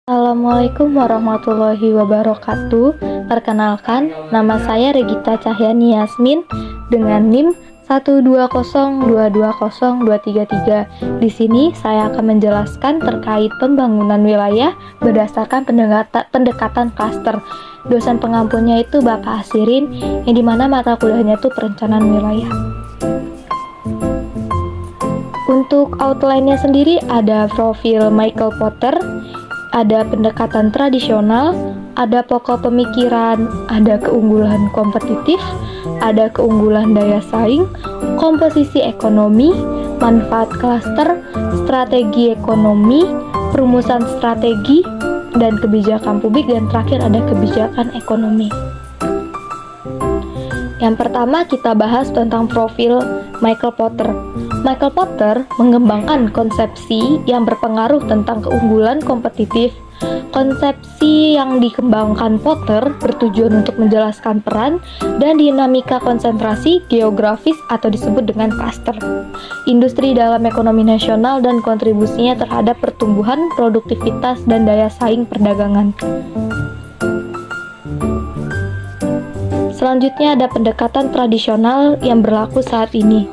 Assalamualaikum warahmatullahi wabarakatuh. Perkenalkan, nama saya Regita Cahyani Yasmin dengan NIM 120220233. Di sini saya akan menjelaskan terkait pembangunan wilayah berdasarkan pendekatan klaster. Dosen pengampunya itu Bapak Asirin, yang dimana mata kuliahnya itu perencanaan wilayah. Untuk outline-nya sendiri ada profil Michael Porter, ada pendekatan tradisional, ada pokok pemikiran, ada keunggulan kompetitif, ada keunggulan daya saing, komposisi ekonomi, manfaat klaster, strategi ekonomi, perumusan strategi, dan kebijakan publik, dan terakhir ada kebijakan ekonomi. Yang pertama kita bahas tentang profil Michael Porter. Michael Porter mengembangkan konsepsi yang berpengaruh tentang keunggulan kompetitif. Konsepsi yang dikembangkan Porter bertujuan untuk menjelaskan peran dan dinamika konsentrasi geografis atau disebut dengan klaster industri dalam ekonomi nasional dan kontribusinya terhadap pertumbuhan, produktivitas, dan daya saing perdagangan. Selanjutnya ada pendekatan tradisional yang berlaku saat ini,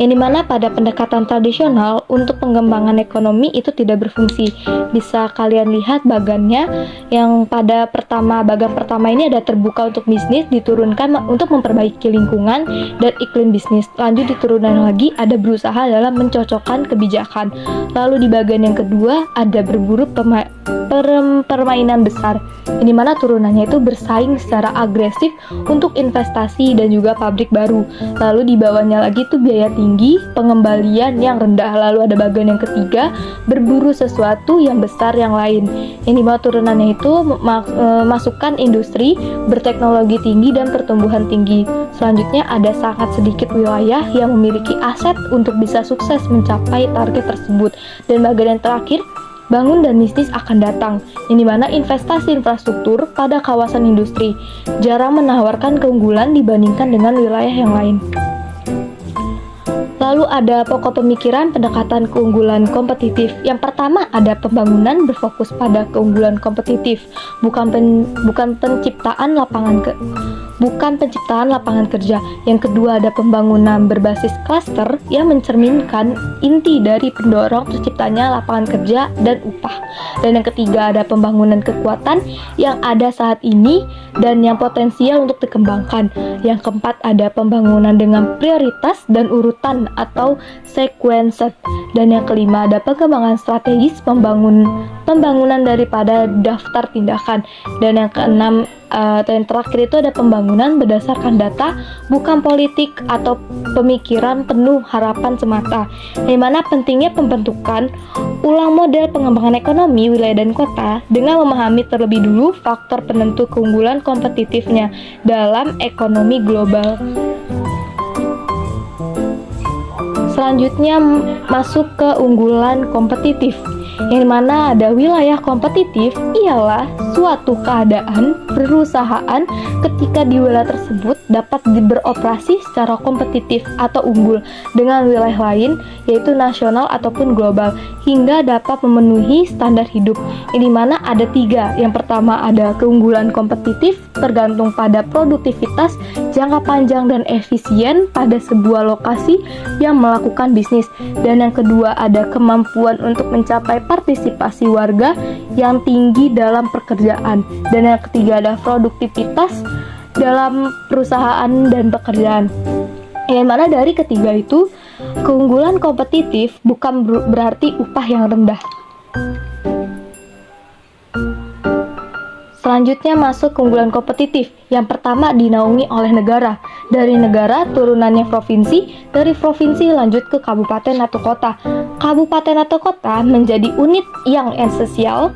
yang dimana pada pendekatan tradisional untuk pengembangan ekonomi itu tidak berfungsi. Bisa kalian lihat bagannya yang pada bagan pertama ini ada terbuka untuk bisnis, diturunkan untuk memperbaiki lingkungan dan iklim bisnis. Lanjut diturunkan lagi ada berusaha dalam mencocokkan kebijakan. Lalu di bagian yang kedua ada berburu permainan besar, yang dimana turunannya itu bersaing secara agresif untuk investasi dan juga pabrik baru. Lalu di bawahnya lagi itu biaya tinggi, pengembalian yang rendah. Lalu ada bagian yang ketiga, berburu sesuatu yang besar yang lain, yang dimana turunannya itu masukkan industri berteknologi tinggi dan pertumbuhan tinggi. Selanjutnya ada sangat sedikit wilayah yang memiliki aset untuk bisa sukses mencapai target tersebut. Dan bagian yang terakhir, bangun dan bisnis akan datang, yang dimana investasi infrastruktur pada kawasan industri jarang menawarkan keunggulan dibandingkan dengan wilayah yang lain. Lalu ada pokok pemikiran pendekatan keunggulan kompetitif. Yang pertama ada pembangunan berfokus pada keunggulan kompetitif, bukan penciptaan lapangan kerja. Yang kedua ada pembangunan berbasis klaster yang mencerminkan inti dari pendorong terciptanya lapangan kerja dan upah. Dan yang ketiga ada pembangunan kekuatan yang ada saat ini dan yang potensial untuk dikembangkan. Yang keempat ada pembangunan dengan prioritas dan urutan atau sequence. Dan yang kelima ada pengembangan strategis pembangunan daripada daftar tindakan. Dan yang keenam yang terakhir itu ada pembangunan berdasarkan data, bukan politik atau pemikiran penuh harapan semata. Di mana pentingnya pembentukan ulang model pengembangan ekonomi wilayah dan kota dengan memahami terlebih dulu faktor penentu keunggulan kompetitifnya dalam ekonomi global. Selanjutnya masuk ke unggulan kompetitif, yang mana ada wilayah kompetitif ialah suatu keadaan perusahaan ketika di wilayah tersebut dapat beroperasi secara kompetitif atau unggul dengan wilayah lain, yaitu nasional ataupun global, hingga dapat memenuhi standar hidup. Yang dimana ada tiga. Yang pertama ada keunggulan kompetitif tergantung pada produktivitas jangka panjang dan efisien pada sebuah lokasi yang melakukan bisnis. Dan yang kedua ada kemampuan untuk mencapai partisipasi warga yang tinggi dalam pekerjaan. Dan yang ketiga ada produktivitas dalam perusahaan dan pekerjaan. Yang mana dari ketiga itu, keunggulan kompetitif bukan berarti upah yang rendah. Selanjutnya masuk keunggulan kompetitif. Yang pertama dinaungi oleh negara. Dari negara turunannya provinsi, dari provinsi lanjut ke kabupaten atau kota. Kabupaten atau kota menjadi unit yang esensial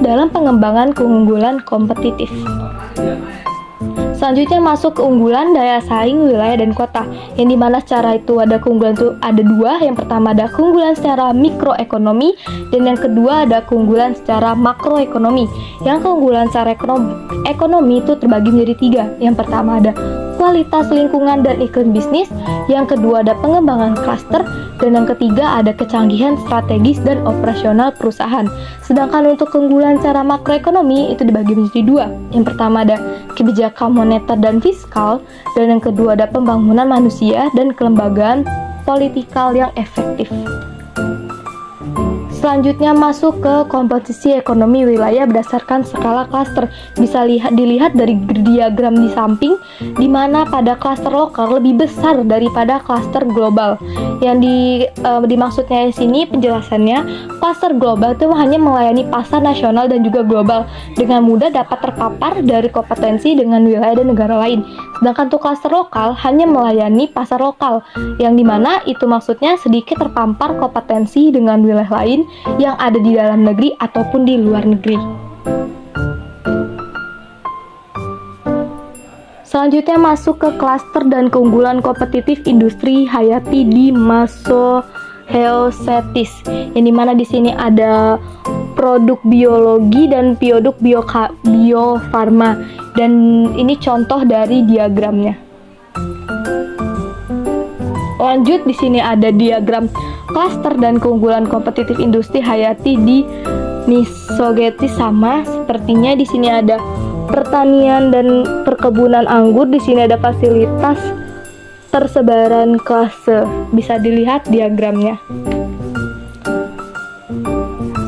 dalam pengembangan keunggulan kompetitif. Selanjutnya masuk keunggulan daya saing wilayah dan kota, yang dimana secara itu ada keunggulan itu ada dua. Yang pertama ada keunggulan secara mikroekonomi, dan yang kedua ada keunggulan secara makroekonomi. Yang keunggulan secara ekonomi itu terbagi menjadi tiga. Yang pertama ada kualitas lingkungan dan iklim bisnis, yang kedua ada pengembangan klaster, dan yang ketiga ada kecanggihan strategis dan operasional perusahaan. Sedangkan untuk keunggulan secara makroekonomi itu dibagi menjadi dua. Yang pertama ada kebijakan moneter dan fiskal, dan yang kedua ada pembangunan manusia dan kelembagaan politikal yang efektif. Selanjutnya masuk ke komposisi ekonomi wilayah berdasarkan skala klaster. Bisa dilihat dari diagram di samping, di mana pada klaster lokal lebih besar daripada klaster global. Yang dimaksudnya di sini penjelasannya, klaster global itu hanya melayani pasar nasional dan juga global, dengan mudah dapat terpapar dari kompetensi dengan wilayah dan negara lain. Sedangkan untuk klaster lokal hanya melayani pasar lokal, yang dimana itu maksudnya sedikit terpampar kompetensi dengan wilayah lain yang ada di dalam negeri ataupun di luar negeri. Selanjutnya masuk ke klaster dan keunggulan kompetitif industri hayati di Masoheosetis, yang dimana di sini ada produk biologi dan produk biofarma, dan ini contoh dari diagramnya. Lanjut, di sini ada diagram klaster dan keunggulan kompetitif industri hayati di Misogetis, sama sepertinya di sini ada pertanian dan perkebunan anggur. Di sini ada fasilitas persebaran klase. Bisa dilihat diagramnya.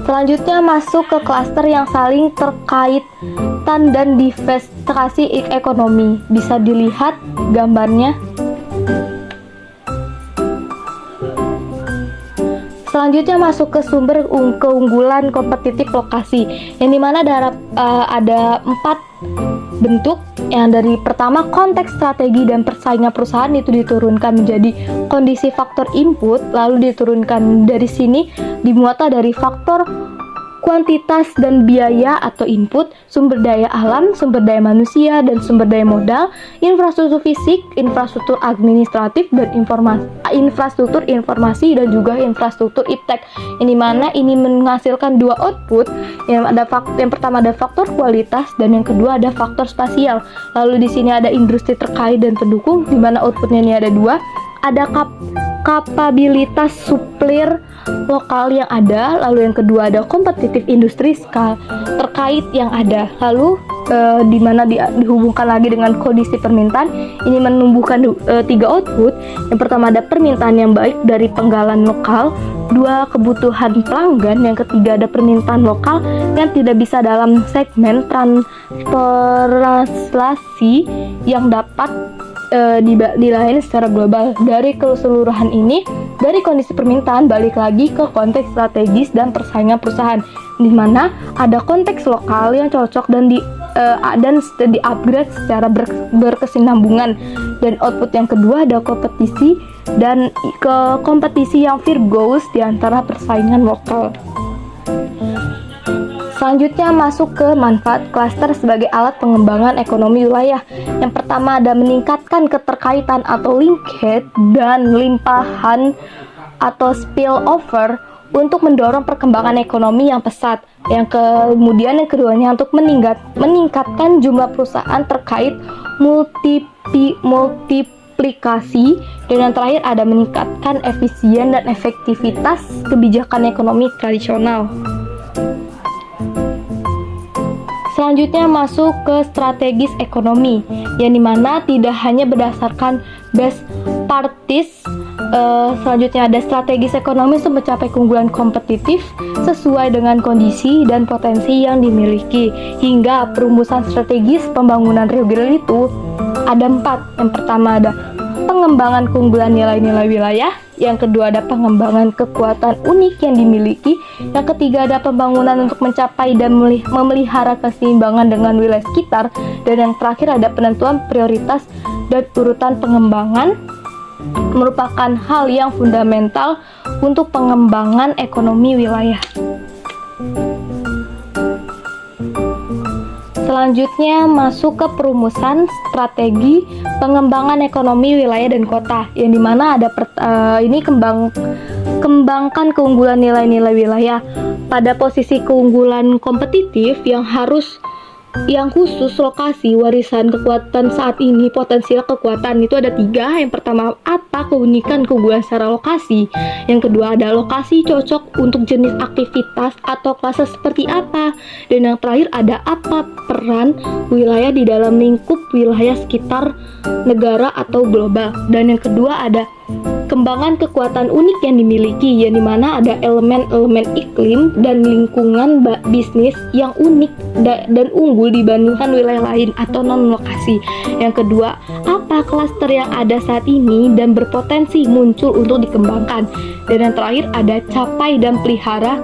Selanjutnya masuk ke klaster yang saling terkaitan dan diversifikasi ekonomi. Bisa dilihat gambarnya. Selanjutnya masuk ke sumber keunggulan kompetitif lokasi, yang dimana ada 4 bentuk. Yang dari pertama, konteks strategi dan persaingan perusahaan itu diturunkan menjadi kondisi faktor input, lalu diturunkan dari sini dimuata dari faktor kuantitas dan biaya atau input, sumber daya alam, sumber daya manusia, dan sumber daya modal, infrastruktur fisik, infrastruktur administratif, dan infrastruktur informasi, dan juga infrastruktur iptek. Yang dimana ini menghasilkan 2 output. Yang pertama ada faktor kualitas, dan yang kedua ada faktor spasial. Lalu di sini ada industri terkait dan pendukung, di mana outputnya ini ada 2. Ada kapabilitas supplier lokal yang ada, lalu yang kedua ada kompetitif industri skala terkait yang ada, lalu di mana dihubungkan lagi dengan kondisi permintaan. Ini menumbuhkan 3 output. Yang pertama ada permintaan yang baik dari penggalan lokal, 2 kebutuhan pelanggan, yang ketiga ada permintaan lokal yang tidak bisa dalam segmen transportasi yang dapat dilayani secara global. Dari keseluruhan ini, dari kondisi permintaan balik lagi ke konteks strategis dan persaingan perusahaan, di mana ada konteks lokal yang cocok dan di-upgrade secara berkesinambungan. Dan output yang kedua ada kompetisi dan kompetisi yang virtuous di antara persaingan lokal. Selanjutnya masuk ke manfaat klaster sebagai alat pengembangan ekonomi wilayah. Yang pertama ada meningkatkan keterkaitan atau linkage dan limpahan atau spillover untuk mendorong perkembangan ekonomi yang pesat. Yang keduanya untuk meningkatkan jumlah perusahaan terkait multiplikasi, dan yang terakhir ada meningkatkan efisien dan efektivitas kebijakan ekonomi tradisional. Selanjutnya masuk ke strategis ekonomi, yang dimana tidak hanya berdasarkan best practice. Selanjutnya ada strategis ekonomi untuk mencapai keunggulan kompetitif sesuai dengan kondisi dan potensi yang dimiliki. Hingga perumusan strategis pembangunan regional itu ada 4. Yang pertama ada pengembangan keunggulan nilai-nilai wilayah, yang kedua ada pengembangan kekuatan unik yang dimiliki, yang ketiga ada pembangunan untuk mencapai dan memelihara keseimbangan dengan wilayah sekitar, dan yang terakhir ada penentuan prioritas dan urutan pengembangan, merupakan hal yang fundamental untuk pengembangan ekonomi wilayah. Selanjutnya masuk ke perumusan strategi pengembangan ekonomi wilayah dan kota, yang dimana ada kembangkan keunggulan nilai-nilai wilayah. Pada posisi keunggulan kompetitif yang harus yang khusus lokasi warisan kekuatan saat ini, potensial kekuatan itu ada 3. Yang pertama, apa keunikan keunggulan secara lokasi. Yang kedua, ada lokasi cocok untuk jenis aktivitas atau klase seperti apa. Dan yang terakhir, ada apa peran wilayah di dalam lingkup wilayah sekitar negara atau global. Dan yang kedua, ada kembangan kekuatan unik yang dimiliki, yang dimana ada elemen-elemen iklim dan lingkungan bisnis yang unik dan unggul dibandingkan wilayah lain atau non-lokasi. Yang kedua, apa klaster yang ada saat ini dan berpotensi muncul untuk dikembangkan. Dan yang terakhir, ada capai dan pelihara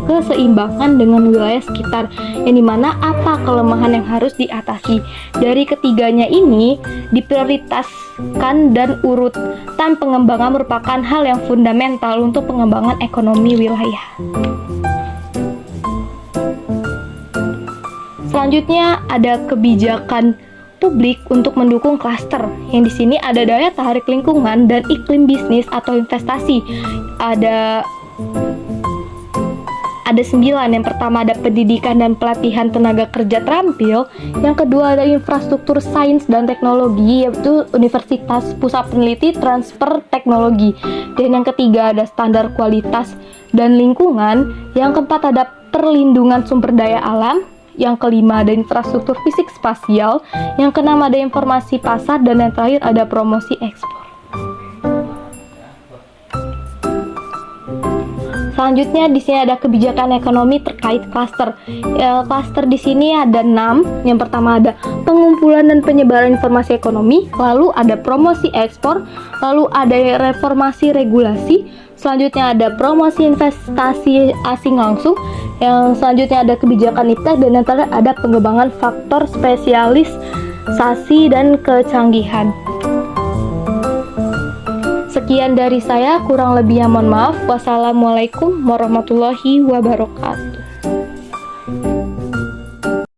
keseimbangan dengan wilayah sekitar, yang dimana apa kelemahan yang harus diatasi. Dari ketiganya ini diprioritaskan, dan urutan pengembangan merupakan hal yang fundamental untuk pengembangan ekonomi wilayah. Selanjutnya ada kebijakan publik untuk mendukung klaster, yang di sini ada daya tarik lingkungan dan iklim bisnis atau investasi. Ada 9. Yang pertama, ada pendidikan dan pelatihan tenaga kerja terampil. Yang kedua, ada infrastruktur sains dan teknologi, yaitu universitas, pusat peneliti, transfer teknologi. Dan yang ketiga, ada standar kualitas dan lingkungan. Yang keempat, ada perlindungan sumber daya alam. Yang kelima, ada infrastruktur fisik spasial. Yang keenam, ada informasi pasar. Dan yang terakhir, ada promosi ekspor. Selanjutnya di sini ada kebijakan ekonomi terkait klaster. Klaster di sini ada 6. Yang pertama, ada pengumpulan dan penyebaran informasi ekonomi, lalu ada promosi ekspor, lalu ada reformasi regulasi, selanjutnya ada promosi investasi asing langsung, yang selanjutnya ada kebijakan iptek, dan yang terakhir ada pengembangan faktor spesialisasi dan kecanggihan. Sekian dari saya, kurang lebihnya mohon maaf. Wassalamualaikum warahmatullahi wabarakatuh.